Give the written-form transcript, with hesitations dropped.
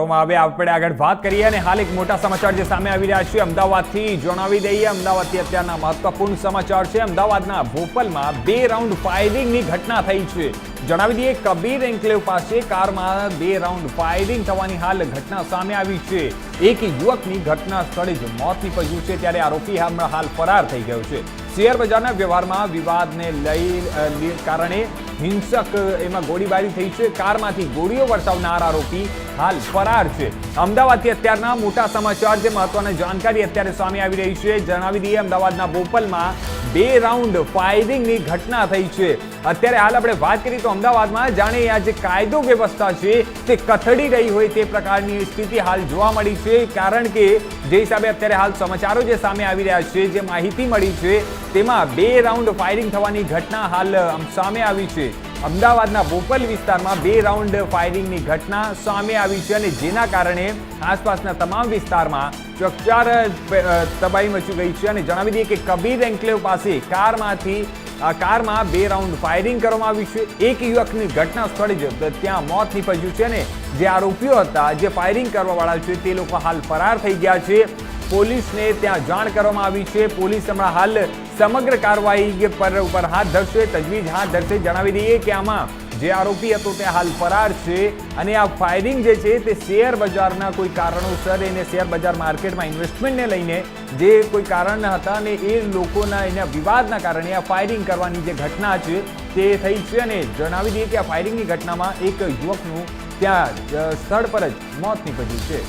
હવે આપણે આગળ વાત કરીએ અને હાલ એક મોટા સમાચાર જે સામે આવી રહ્યા છે અમદાવાદથી જણાવી દઈએ અમદાવાદથી અત્યારના મહત્વપૂર્ણ સમાચાર છે અમદાવાદના ભોપાલમાં 2 રાઉન્ડ ફાયરિંગની ઘટના થઈ છે જણાવી દઈએ કબીર એન્કલેવ પાસે કારમાં 2 રાઉન્ડ ફાયરિંગ થવાની હાલ ઘટના સામે આવી છે એક યુવકની ઘટના સ્થળે જ મોત નીપજ્યું છે ત્યારે આરોપી હાલ ફરાર થઈ ગયો છે શેર બજારના વ્યવહારમાં વિવાદને લઈ કારણે હિંસક એમાં ગોળીબારી થઈ છે કારમાંથી ગોળીઓ વરસાવનાર આરોપી હાલ ફરાર છે અમદાવાદથી અત્યારના મોટા સમાચાર જે મહત્વની જાણકારી અત્યારે સામે આવી રહી છે જણાવી દઈએ અમદાવાદના બોપલમાં 2 રાઉન્ડ ફાયરિંગની ઘટના થઈ છે અત્યારે હાલ આપણે વાત કરીએ તો અમદાવાદમાં જાણે આ જે કાયદો વ્યવસ્થા છે તે કથળી રહી હોય તે પ્રકારની સ્થિતિ હાલ જોવા મળી છે કારણ કે જે હિસાબે અત્યારે હાલ સમાચારો જે સામે આવી રહ્યા છે જે માહિતી મળી છે તેમાં 2 રાઉન્ડ ફાયરિંગ થવાની ઘટના હાલ સામે આવી છે અમદાવાદના બોપલ વિસ્તારમાં 2 રાઉન્ડ ફાયરિંગની ઘટના સામે આવી છે અને જેના કારણે આસપાસના તમામ વિસ્તારમાં ચકચાર તબાહી મચી ગઈ છે અને જણાવી દઈએ કે કબીર એન્કલેવ પાસે કારમાં 2 રાઉન્ડ ફાયરિંગ કરવામાં આવ્યું છે એક યુવકની ઘટના સ્થળે જ ત્યાં મોત નીપજ્યું છે અને જે આરોપીઓ હતા જે ફાયરિંગ કરવાવાળા છે તે લોકો હાલ ફરાર થઈ ગયા છે પોલીસને ત્યાં જાણ કરવામાં આવી છે પોલીસ હમણાં હાલ સમગ્ર કાર્યવાહી પર હાથ ધરશે તજવીજ હાથ ધરશે જણાવી દઈએ કે આમાં જે આરોપી હતો તે હાલ ફરાર છે અને આ ફાયરિંગ જે છે તે શેર બજારના કોઈ કારણોસર એને શેર બજાર માર્કેટમાં ઇન્વેસ્ટમેન્ટને લઈને જે કોઈ કારણ હતા અને એ લોકોના એના વિવાદના કારણે આ ફાયરિંગ કરવાની જે ઘટના છે તે થઈ છે અને જણાવી દઈએ કે આ ફાયરિંગની ઘટનામાં એક યુવકનું ત્યાં સ્થળ પર જ મોત નીપજ્યું છે